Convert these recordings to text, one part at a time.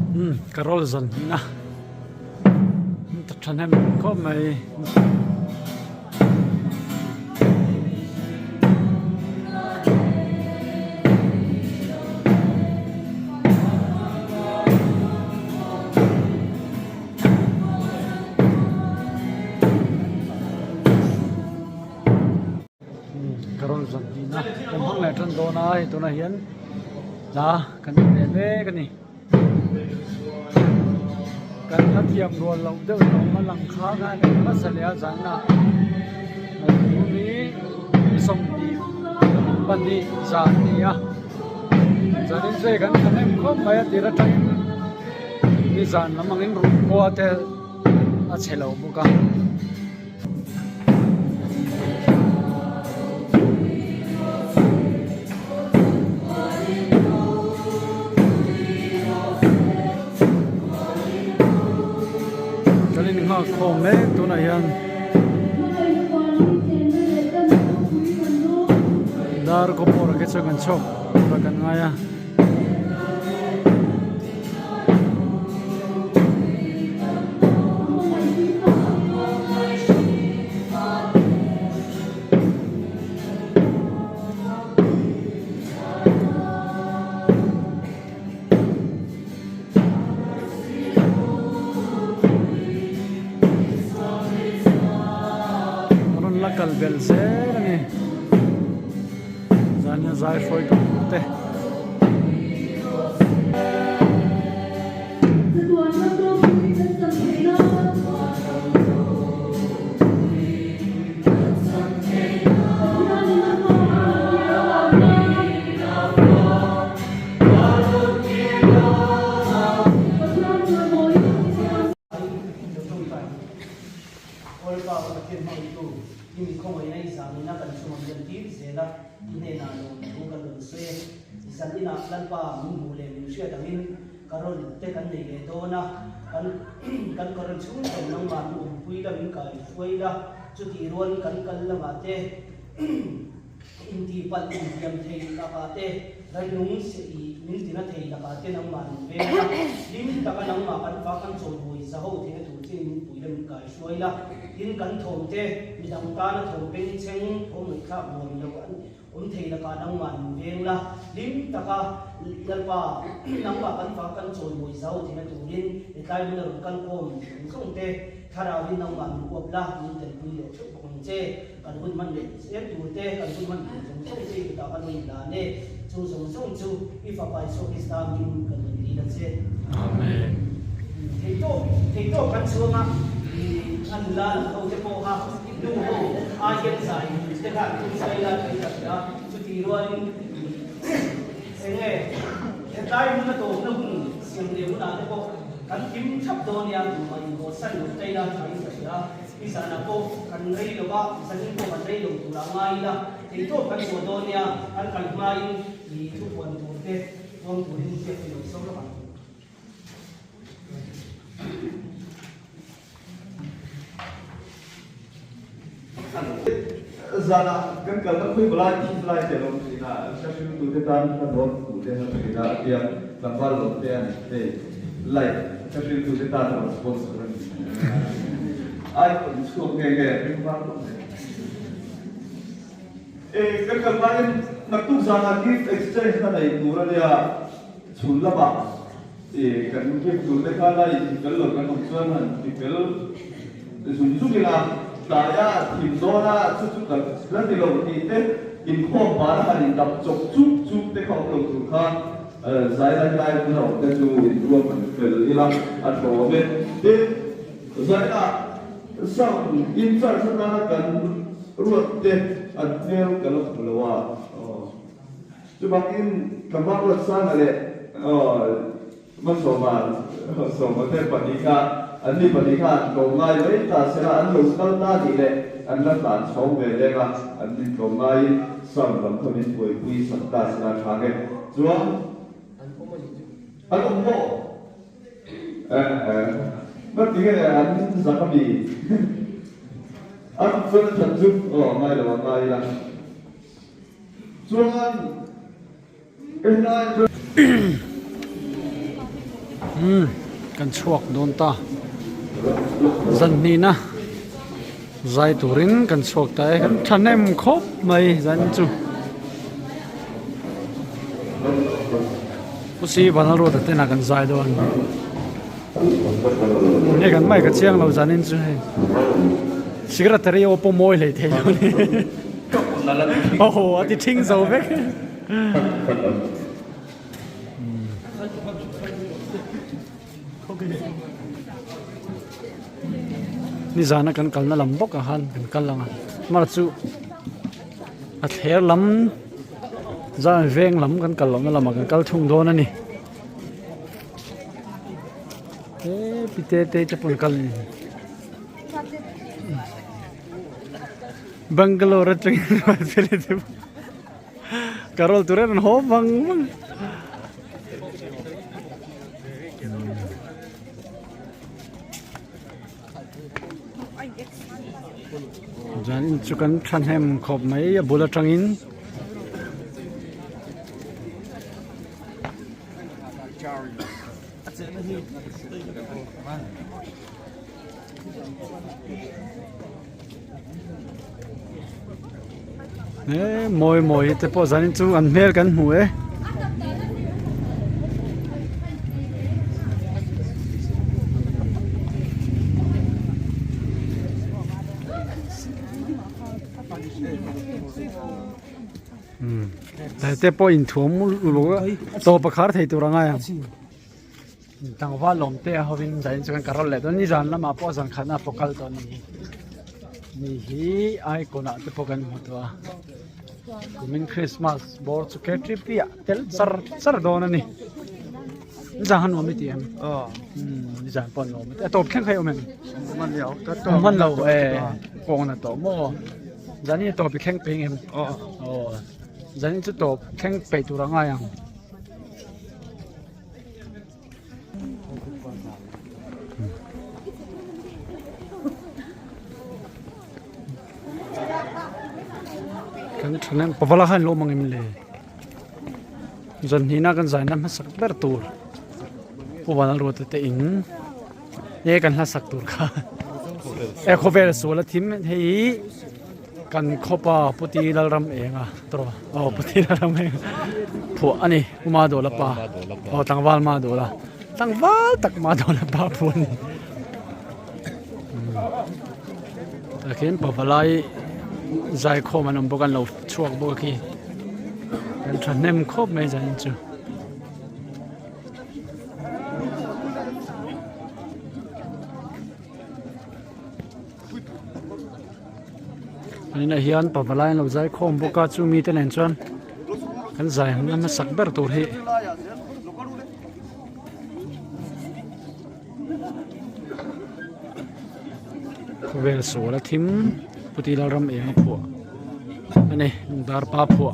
Karol zon na ta thanem ko mai Karol zon na kem hang le tran do na hi to na hian za kan ne ve kan ni kan na thiam rual lo deuh no ma lang kha ga ne ma salia zang na nu ni som ni ban ni za ni ya za ni se kan em khom mai ti ra tang ni zan na mangin ru ko te a chelo bu ka khom le tu na hian dar ko por ke chagan chok ra kan ngaya kalbel zer ni zanya zai foi te Ini kau ini izan ina kan cuma menjadi zela ini nano bukan lulusnya izan ina tanpa menggulai manusia tapi kalau tekan ni dona kan kalau cuma orang mahu pui dah mingkai pui dah cuti ruan kan kalau mate inti pat intiam thei kapate ranung sei min tina thei kapate nang man ve lim taka nang ma kan pa kan chon bui sa ho thei tu chin pui lam kai suaila in kan thom te midang ta na thom pen cheng thom mai kha mon lo an thei la ka nang man ve la lim taka lalpa nang ma kan pa kan chon bui sa ho thei tu rin itai mun kan kom song te thara win nang man ko bla min te pui lo chu pong che kan bun man le se tu te kan bun man song se ta kan ni la ne chu song chu ifa pai so islam min kan ni la che amen thei to kan chuanga an la ho te po ha lu ho a yen sai te ka tu sai la te ka da chu ti ruan enge te tai mun to na hun sim le mun na te po kan kim chap do nia tu mai ho san lu tai la thai sa da isa na po kan rei lo ba san ko kan rei lo tu la mai la thei to kan so do nia kan kan mai ni tu pon tu te wong tu ni te lo so lo zana kan kalna khui balai chi balai te lo sina sa shu tu te tan ta bon tu te na sina dia lambal lo te an te lai sa shu tu te tan lo sponsor ai ko sku nge nge ring ba lo kan kalna nak tu zana gift exchange na dai tu ra dia chul la ba kan gift tu te ka lai kal lo kan chuan han ti kal sun su ki la daya tim dona chu kan lan ti lo ti te in khom ba na han dap chok chu te khom lo tu kha zai lai no te chu in ruam kan fel ila a tho me te zai na sang in char sa na kan ruat te a neu kan lo wa chu bang in kan ba ruat sa na le man so ma te pa ni kaอันนี้ปฏิฆาตรงไงไว้ตาเสนาอันหลุดตั้งตาดีเลยอันนั้นตาชาวเวเลยก็อันนี้ตรงไงสั่งลำคนนี้ป่วยปุยสัตตาเสนาทางเองจ้วงอันองโมมันถึงไงอันนี้สักคำดีอันเฟิร์นจัดจุดไม่ละไม่ละจ้วงอันเป็นนาย kan chuak don ta zan ni na zai turin kan chuak ta kan thanem khop mai zan chu pusi banal ro ta te na kan zai don ne kan mai ka chiang lo zanin chu he secretary opo moi le the lo ni oh ati thing zo vek ni zana kan kalna lambok a han kan kalanga mar chu a ther lam za veng lam kan kal lam lam kan kal thung don ani e pite te chapun kal ni Bangalore train fere de Carol turen ho bang Janin chukan thanhem khop mai ya bula tangin moi moi te po zanin chu an mel kan hmu e te po in thum lu to pakhar thei turanga ya tangwa lom te hovin zain chukan karol le don ni jan lama po zan khana pokal to ni hi ai kona te pokan mutwa kumin Christmas bor chu ke trip ya tel sar don ani jahan o mi ti em ni jan pon lo mi to khen khai o men man lo kong na to mo jani to bi khen ping em jani chu to khen pe tu ranga yang kan thane pawala khan lo mangim le zan hina kan zaina ma sak ber tur pawala ro te in ye kan la sak tur kha e khovel sola thim hei kan khopa puti lalram enga tro puti lalram e phu ani uma do la pa tangwal ma do la tangwal tak ma do la pa phu ni takin pawalai zai kho manam bokan lo chuak bo ki kan thanem khop mai zain chu ani na hian pawalai lo zai khom boka chu mi te nen chuan kan zai hang na sak ber tur hi vel so la thim puti la ram e ma phu ani dar pa phu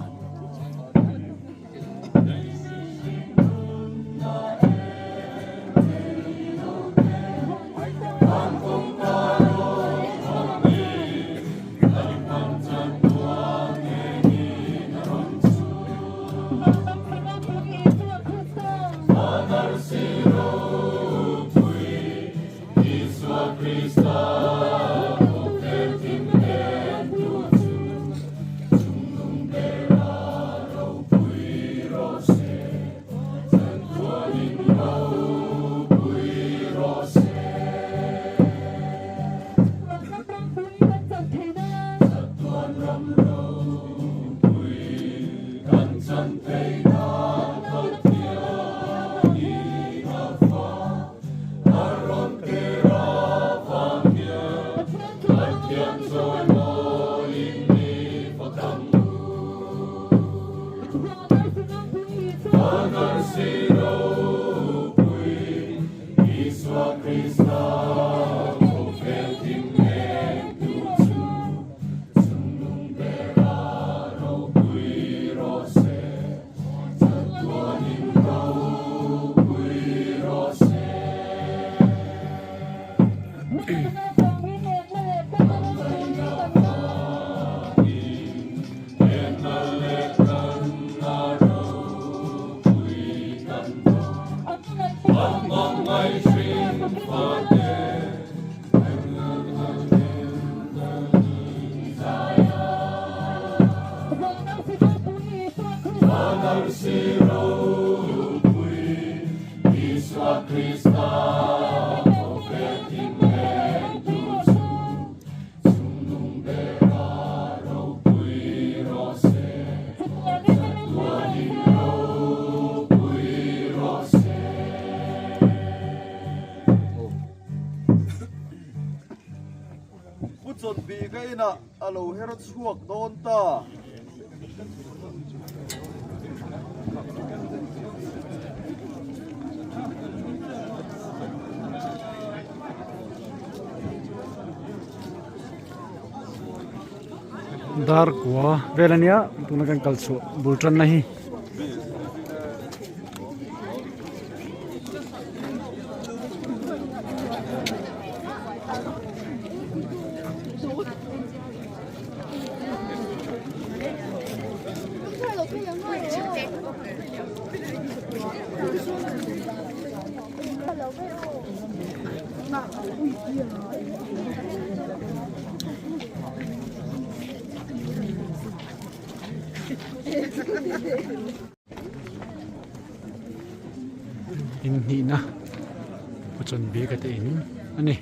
Put on bì cái na alo herot suak don ta. dar kwa velania tunakan kalso bultran nahi in hi na puchon bi ka te in ani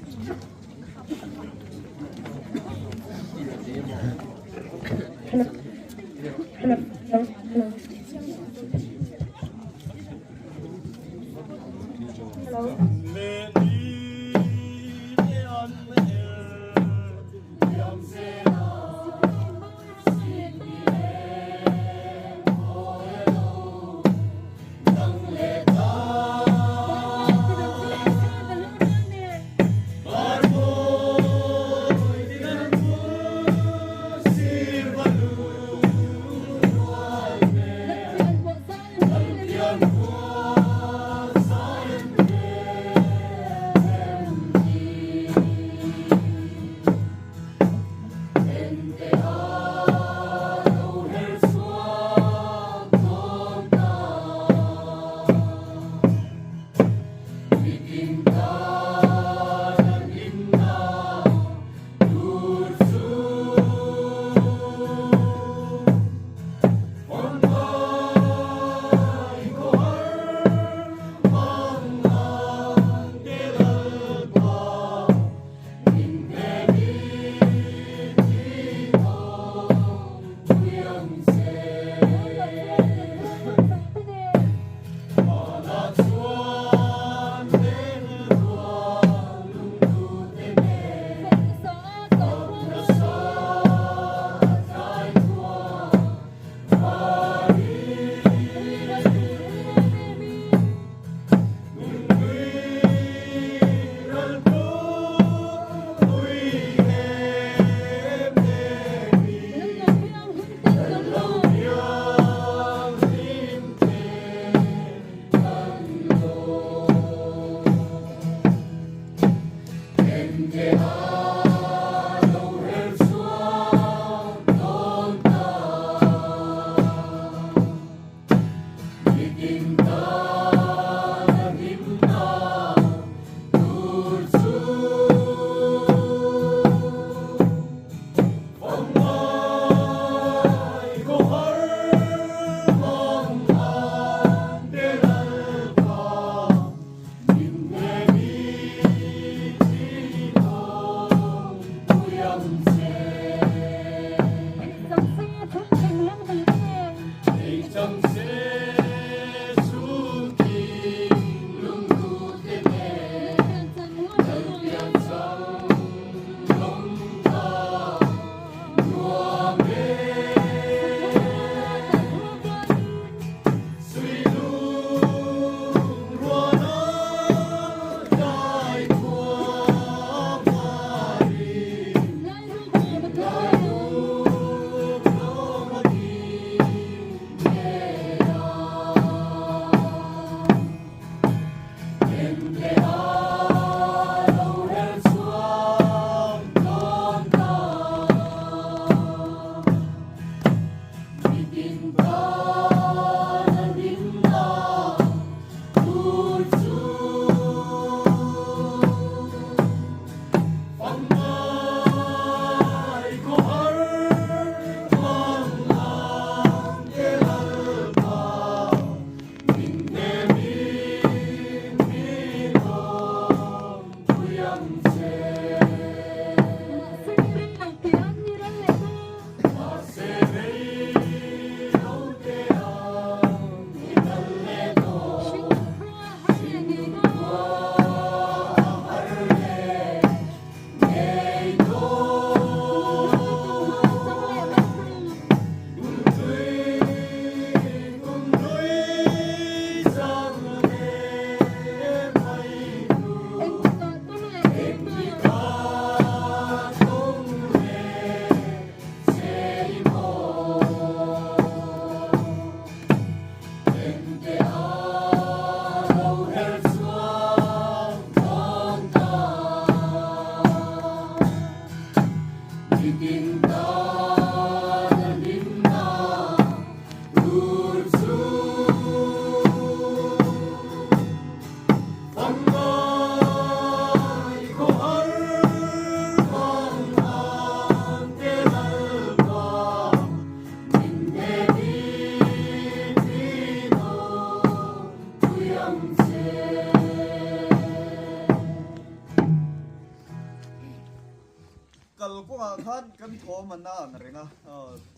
khan kan thom man na renga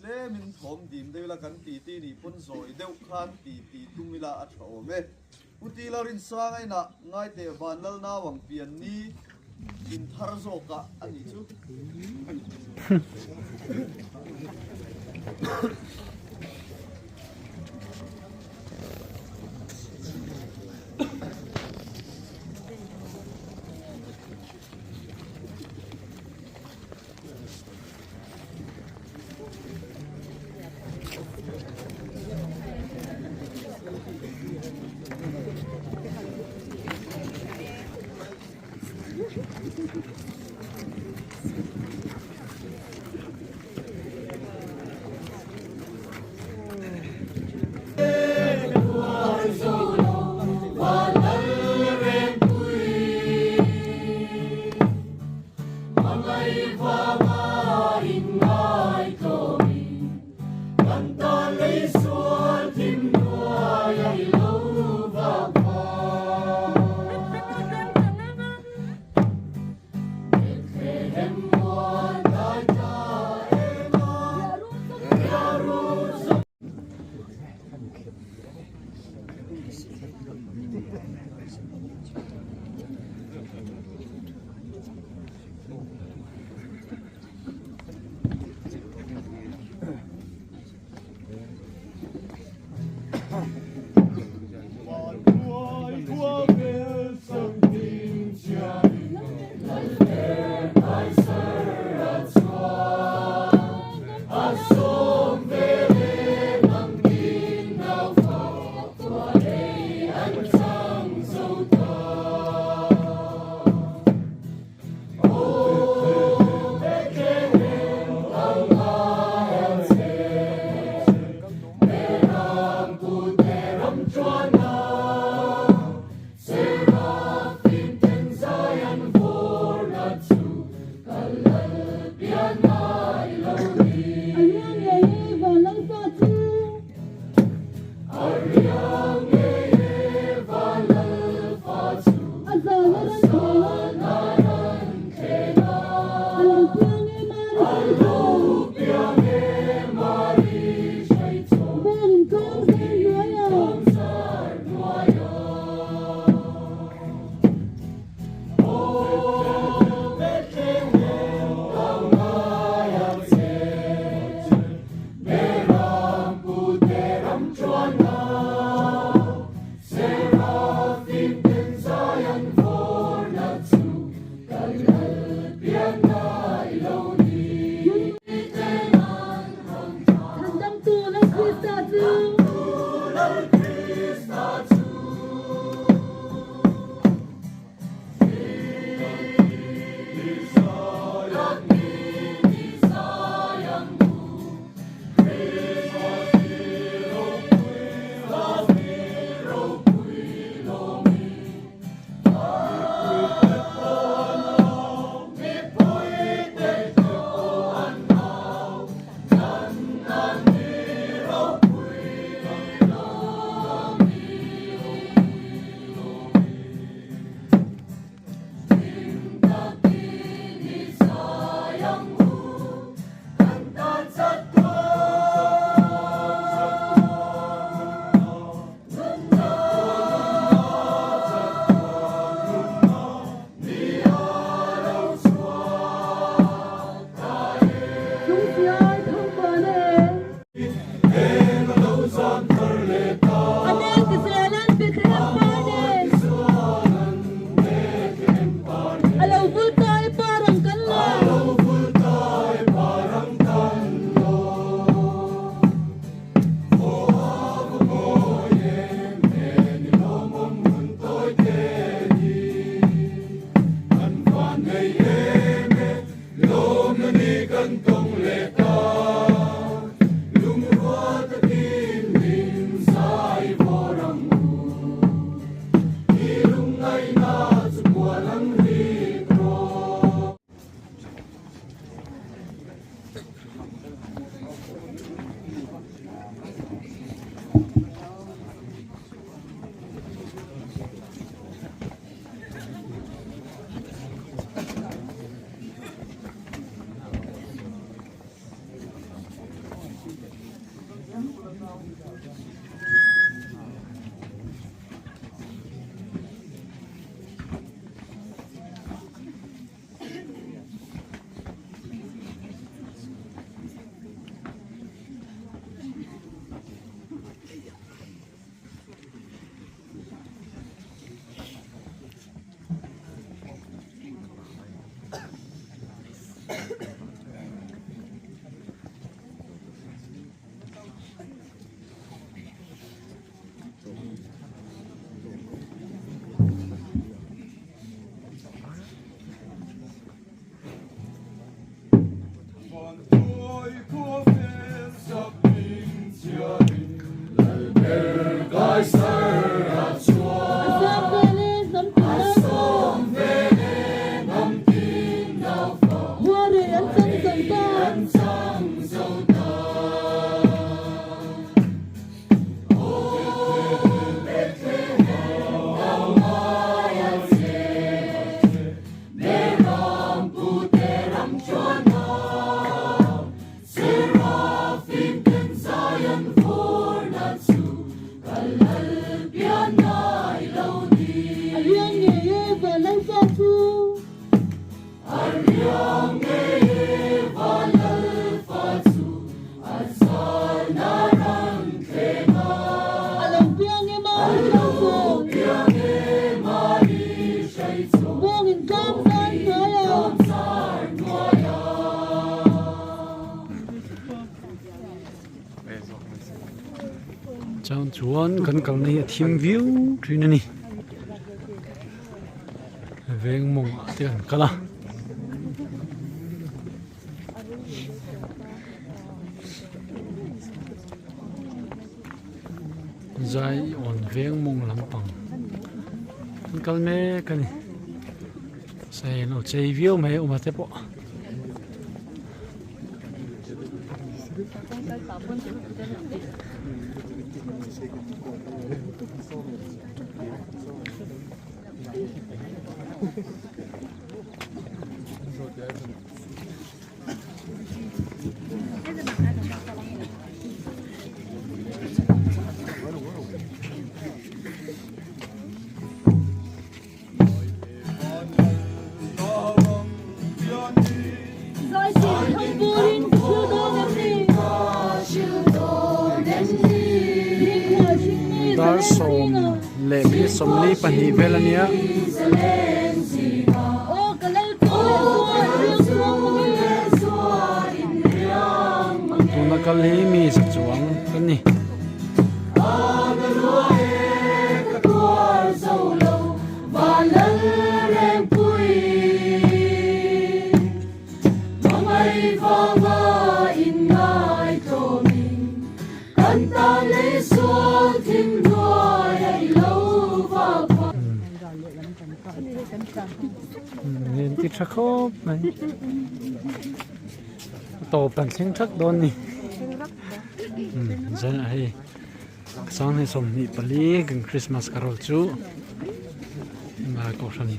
le min thom dim de la kan ti ti ni pun zoi deu khan ti ti tumila a tho me uti la rin sa ngai na ngai te van lal na wang pian ni in thar zo ka ani chu chuan kan kal nei thim view trin ani veng mong te kan kala zai on veng mong lampang kan kal me kani sai no chei view mai umate po dar som le mi som li pani velania tuna kal hi mi sa chuang kan ni nên tí trắc khóc này tổ bản sinh trắc đón nè dân này sáng nay xong nị Pali gần Christmas Carol chú mà có sao nè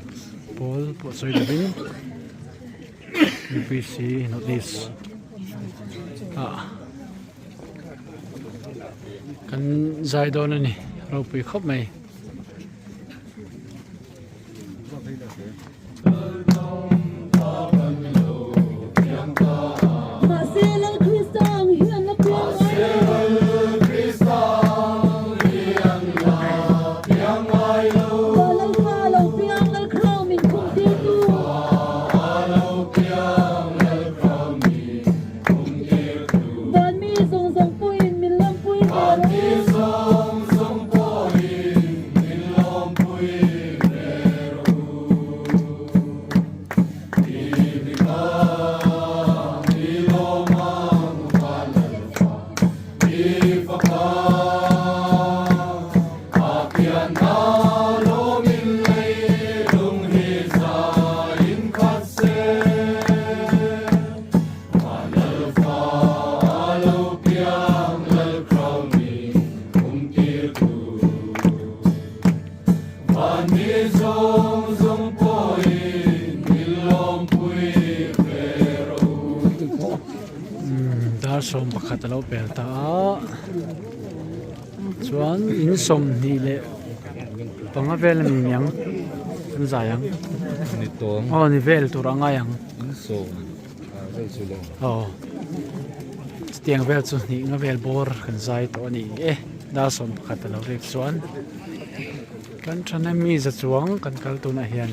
Paul bộ soi đ빈 BBC notice kan zai đón này rồi bị khóc mày dar som pakhat alo pel ta chuan in som ni le panga vel mi miang kan zayang ni tong ni vel turanga yang in so vel chu lo tiang vel chu ni nga vel bor kan zai to ni dar som pakhat alo rek chuan kan thana mi za chuang kan kal tu na hian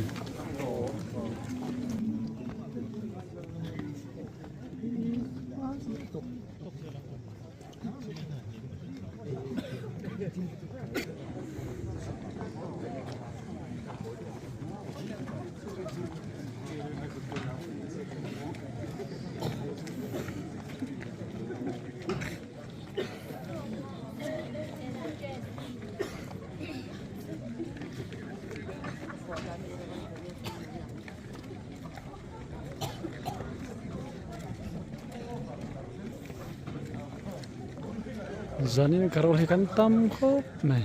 zanin karol hi kan tam khop mai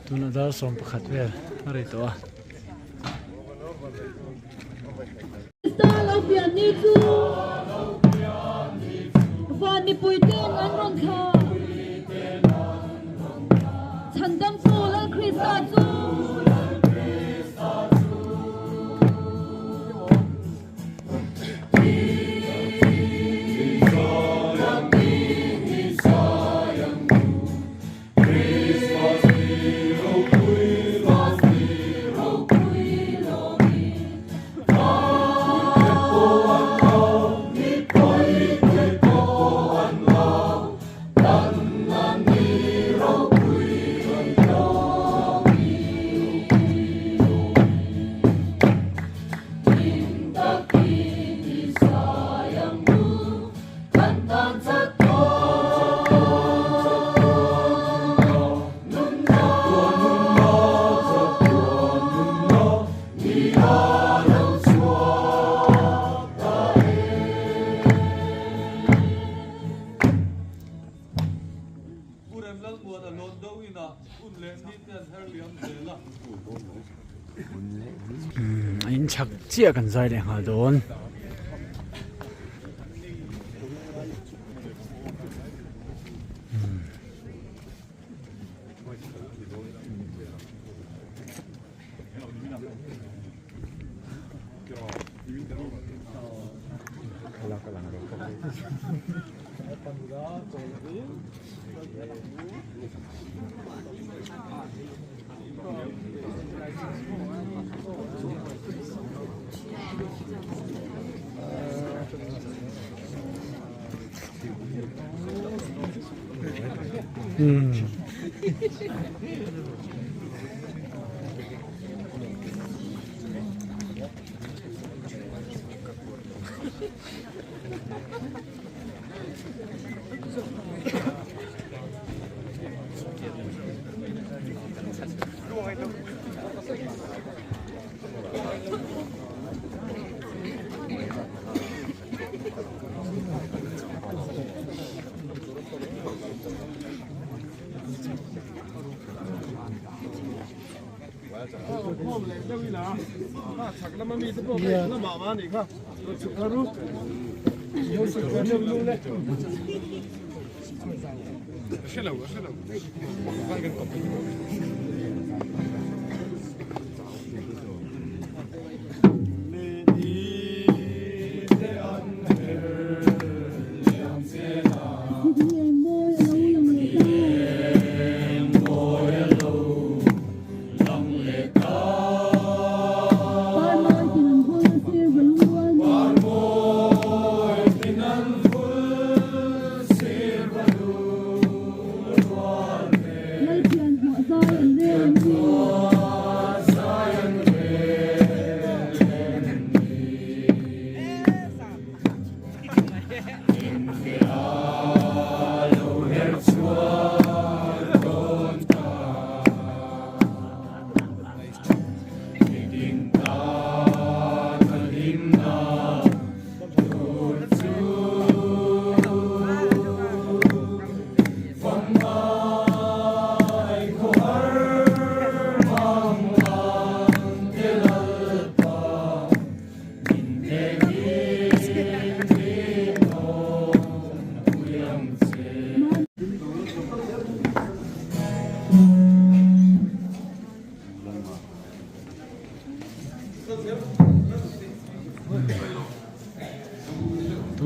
tuna dar som pakhat vel ari to Fani puiten anron kha chandam solar krista chu Done. in chak chia kan zai le nga don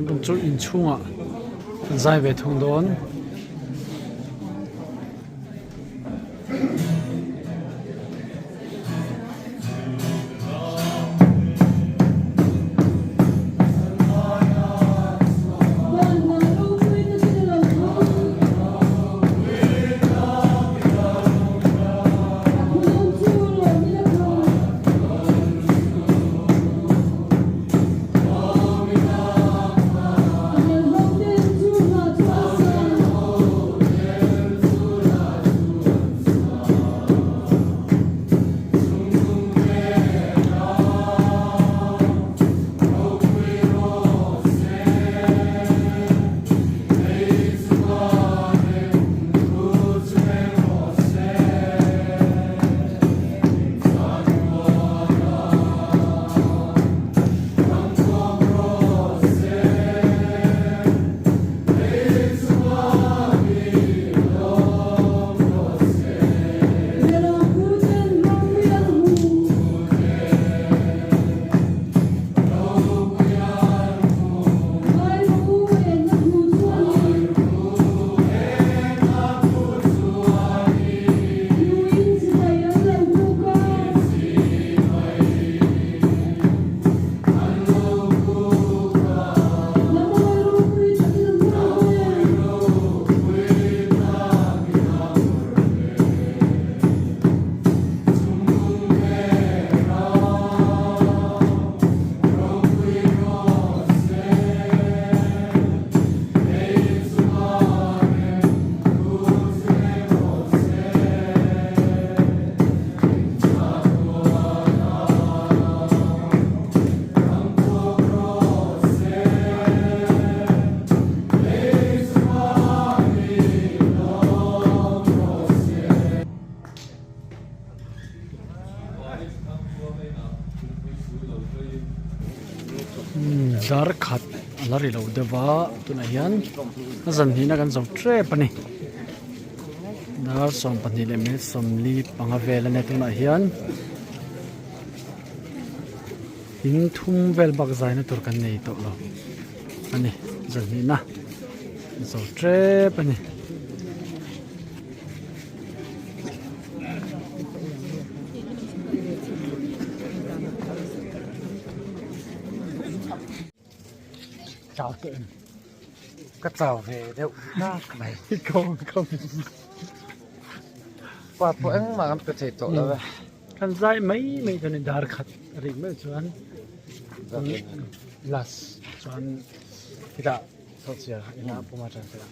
tung chul in chunga zai ve thung don Hãy subscribe cho kênh Ghiền Mì Gõ để không bỏ lỡ dar khat alari lo dewa tuna hian azan hina kan zo tre pani dar som pani le me som li panga vela ne tuna hian in thum vel bak zai na tur kan nei to lo ani zan hina zo tre pani chào tụi cắt chào về đeo na này không qua phụ anh mà em có thể tổ là kan zai mấy cho nên dar khat ri me chuan las chuan kita social ina puma chan tela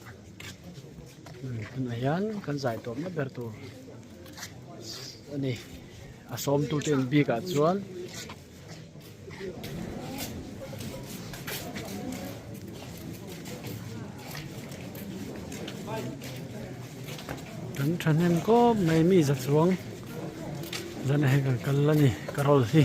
nayan kan zai to na bertu ani asom tu ten bi ka chuan Trần em có mấy mi giật xuống dân này cả cần là gì cả rồi thì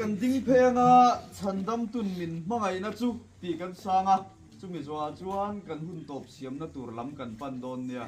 kan ding phenga chandam tun min mangai na chu ti kan sanga chumi zwa chuan kan hun top siam na tur lam kan pan don nia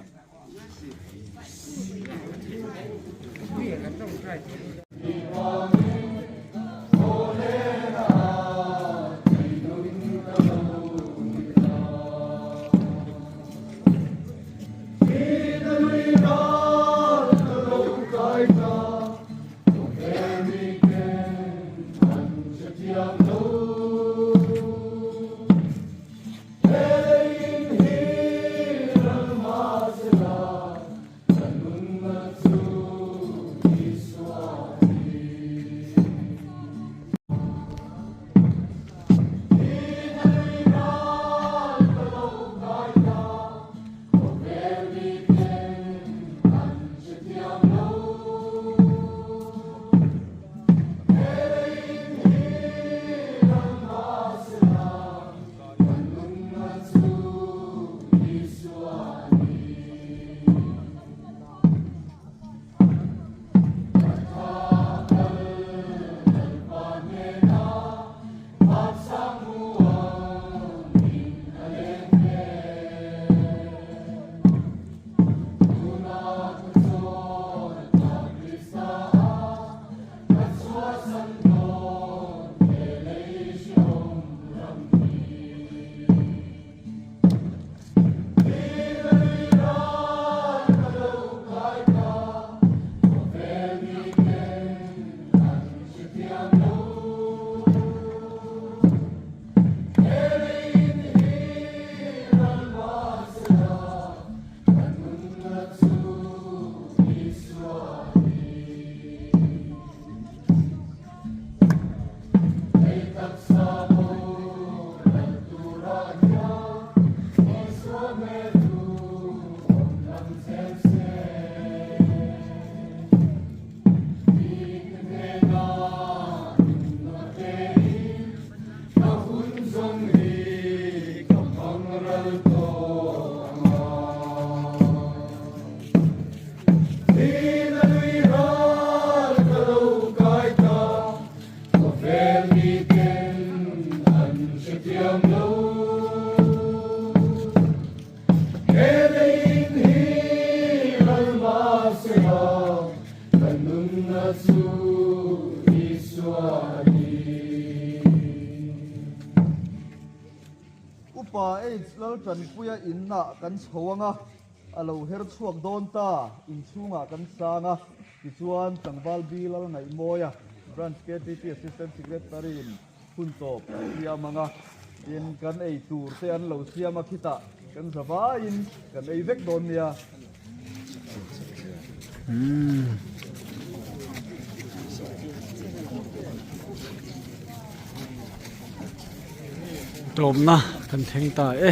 ei lal tran puya inna kan chhawanga alo her chuak don ta in chunga kan sanga ti chuan tangwal bilal ngai moya branch KTP assistant secretary in huntop siamanga in kan ei tur te an lo siama khita kan zawa in kan ei vek don nia tôm na kan theng ta e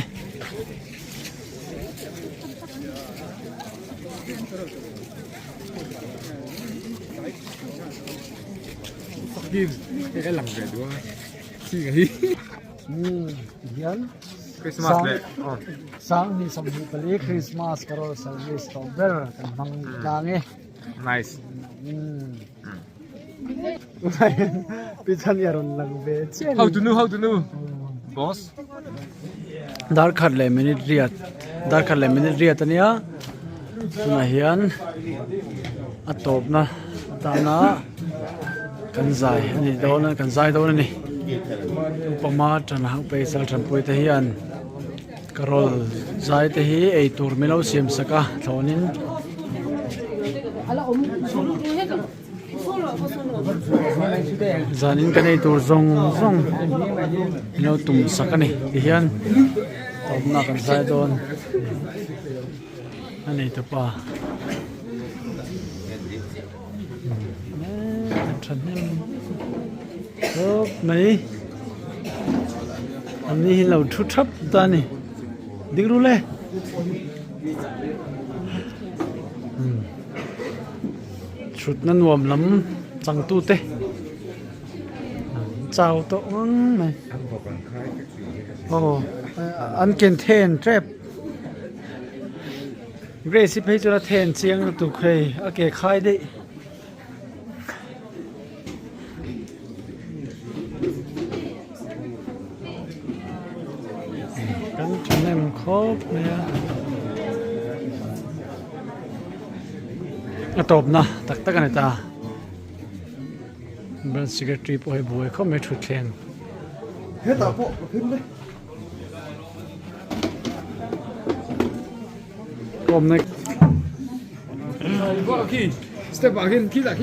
Kim cái lằng về đúng không? Xin cái hian Christmas lệ. sang ni som hi pali Christmas carol service to ber kan mang lange Nice. pichhan yaron lang ve chen How to know? How to know? Boss. dar khat le minute riat ania tuna hian atop na ta na kan zai ani dona kan zai dona ni upama tan hang pe sal tram pui te hian karol zai te hi ei tur milo siam saka thonin zanin kan ei tur zong lo tum sakani ti hian top na kan zai don ani to pa Hop mấy anh đi lầu chút thấp ta nè đi luôn lên chút nó nuông lắm chẳng tu tê chào tổ này ồ anh kiện thèn trép Grace phải cho nó thèn chiang tụ khay ở kề khai đi anh em khốp nè tộp na tắc tắc này ta bên secretary bồi bồi không mấy chút khen hết ta bộ phim đấy hôm nay Go aquí. Step back in. Kita.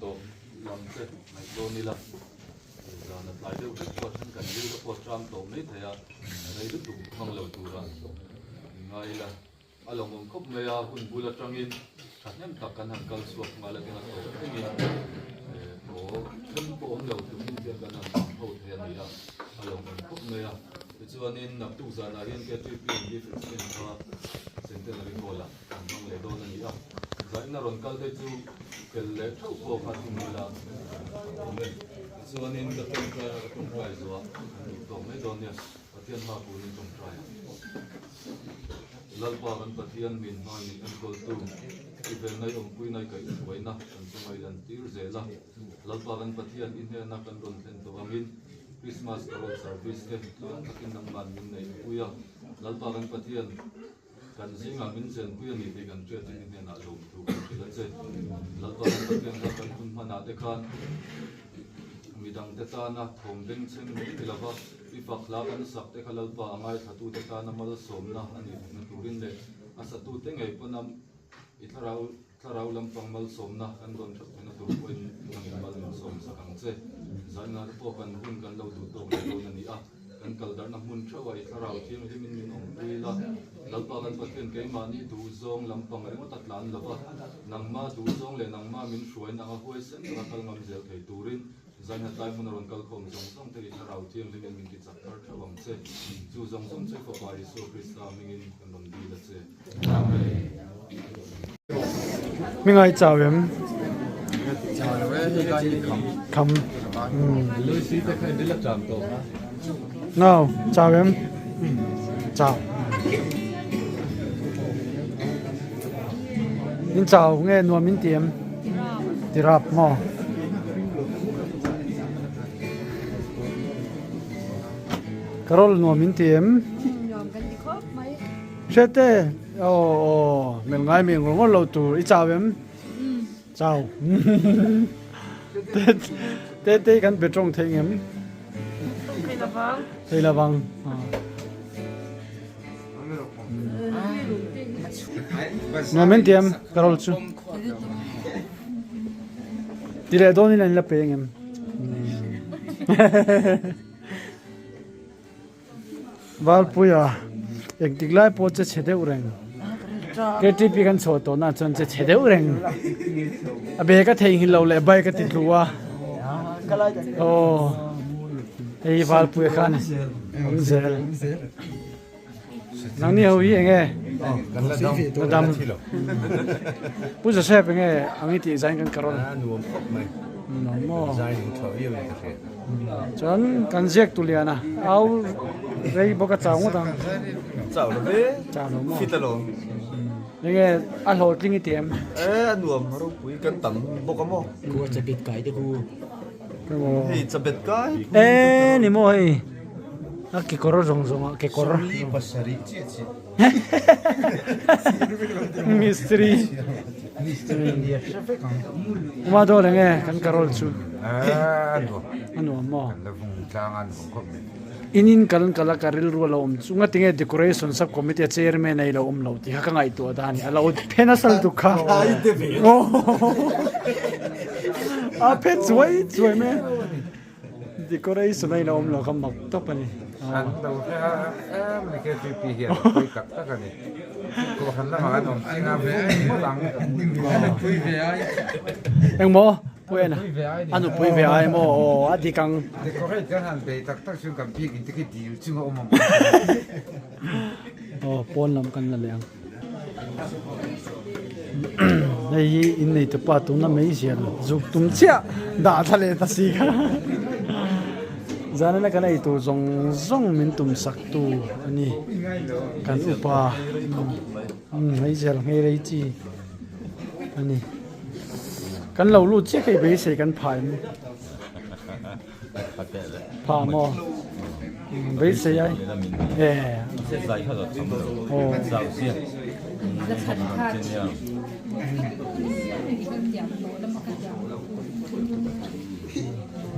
to lam se mai to ni la ra na lai de ko chan kan ni ko tram to mai thaya nei du tu mang lo tu ra ngai la along ngom khop me ya hun bula tangin thanem tak kan han kal suak ngala ke na to ngi ko kan po om lo tu ni ke kan han ho thaya ni la along ngom khop me ya chuanin nak tu za na hian ke tu pi ni fi sen ba senten ri kola mang le do na ni a zai na ron kal de chu kel le thau ko kha tu ni la chuanin ka tum try zo to me do ne pathian ma pu ni tum try lalpa kan pathian min ma ni an kol tu iben nai om pui nai kai waina an chungai lan tir zela lalpa kan pathian in he na kan ron ten to amin Christmas carol service ke tuan takin nang man min nei puya lalpa kan pathian kan zinga min sen puya ni te kan chet ni ne na lo tu la che lalpa kan pathian ka kan kun mana te khan midang te ta na thom ding chen ni lava i fakla kan sak te khalalpa angai thatu te ta na mal som na ani na turin le asa tu te ngai panam i tharau lampang mal som na kan ron thak na tur koin nang mal som sa kang che zaina po kan hun kan lo du to na ni a kan kal dar na mun thawa i tharau thiam himin min ong puila lalpa kan pathian ke ma ni du zong lampang ri tat lan lova nang ma du zong le nang ma min hruai na hoi sen ka kal ngam zel thei turin zaina tai mun ron kal khom zong zong te i tharau thiam himin min ki chak tar thawang che chu zong zong che ko bai so krista mingin kan ron di la che mình ai chào em chào với hi ga ni cầm lui si te khai dil tram to nào chào em chào mình chào nghe nuôi mình tiệm đi rap mò Carol nuôi mình tiệm sẽ thế mình ngay mình cũng có lâu tuổi chào em chào tết kan biết trong thấy em thấy là vâng nó mình tiêm Carol chú đi lại đâu nên là bèn em val puya ek diklai po che chede ureng ke tipi kan so to na chon che chede ureng abe ka thei hin lo le bai ka titluwa oh ei val puya khan zel nang ni ho hi nge kan la dam dam pu sa se pe nge angi ti zain kan karol nuam khop mai no mo zai ni tho yo ni ka chon kan jek tu liana au rei boka chaung dang chào nó thế cha no mo phi ta lo nge a lo tling tiam ê nuông nó quý cân tầm bộ có mò ko thì chập bệt cái e ni mo hi a ki koro zong zong ke koro pasari chi chi mystery ma do le nge kan karol chu no anu mo la vung tlangan vung khop inin kalan kala karil ru lo om chunga tinge decoration sub committee chairman nei lo om lo ti ka ngai to da ni ala penasal tu kha a pet zwai me decoration nei lo om lo kam mak to pani an đâu em này cái pi hiện cái cắt tất cả này cô hắn là mà nó chỉ là về có lăng pui về ai em mo puena anu pui ve ai mo adi kang thì có cái cái hắn về tất xung cầm pi cái cái điều chung ông mà pon lam kan la leng nei in nei to pa tu na mei sian zuk tum chia da thale ta si kha zana na kanai tu zong min tum sak tu ani kan upa hei zel ngei rei chi ani kan lo lu che kai be se kan phai pha mo be se ai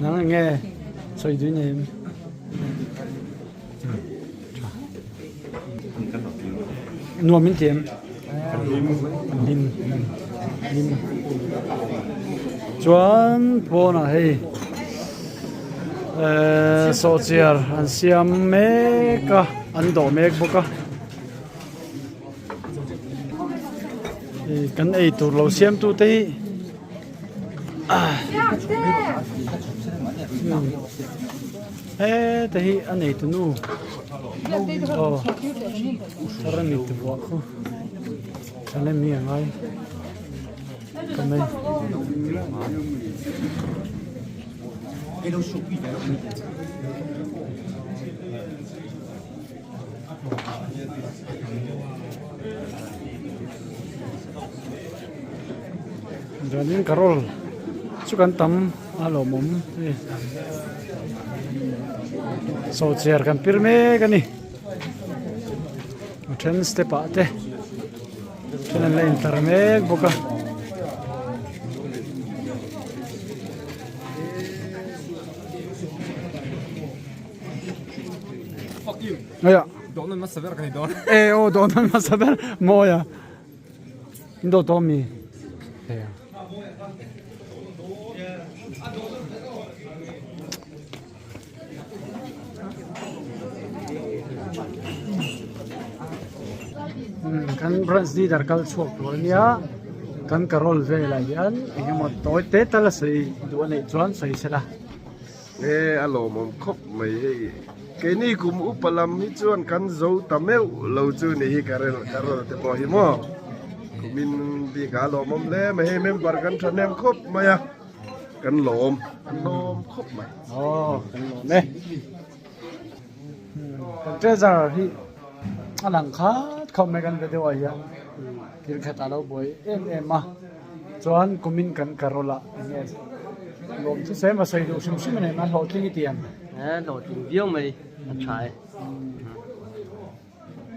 nang nghe soi đuôi này nuôi mình tiệm lim chuan pawna hei so chiar an siam meka an do mek boka kan ei tur lo siam tu te te hi an ei tu nu ran ni tu wa khu chale mi ngai kamai Janin Karol sukan tam alo mom so chair kan pirme kani ten step ate ten len tarme boka aya Donan masaber kan don. o donan masaber moya indo tomi kan branch di darkal chuak nia kan Karol ve la yan engemaw toy te tala sei duan ei chuan sei sela alo mom khop mai cái này cũng upalam hi chuan kan zo tameu lo chu ni hi karel te po hi mo min di ka lo mom le ma he member kan thanem khop maya kan lom khop mai kan lom ne kan treasure hi alang kha khom me kan video ya kir khata lo boy em ma chuan kumin kan Karola nge lom chu se ma sei do sim sim ne ma ho tling tiam đồ tiền viêu mày chạy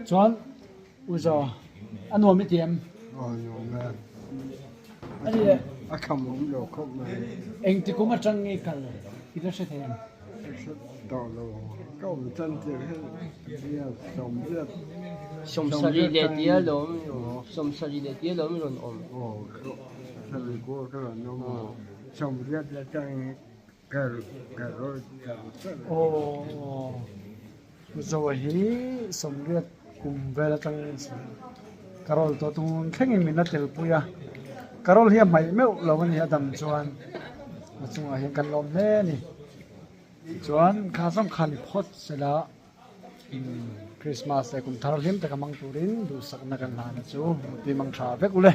chuan uzo anwa mi tiam ani A kam mom lo khop mai. eng ti kuma chang nge kal ida se them Do lo. Ko chân ti he. Ya som ya. sông sari để tía lốm sông sari để tía lốm rồi ổn Sa li ko ka no. Som ya la chang ka ro o uzo hi somriat kum vela tang Karol to tun khengin minatel puya Karol hi mai meu lo ni adam chuan chunga hi kan lom ne ni chuan kha sam khali phot sela Christmas te kum thar him te kamang turin du sakna kan la na chu ti mang tha vek ule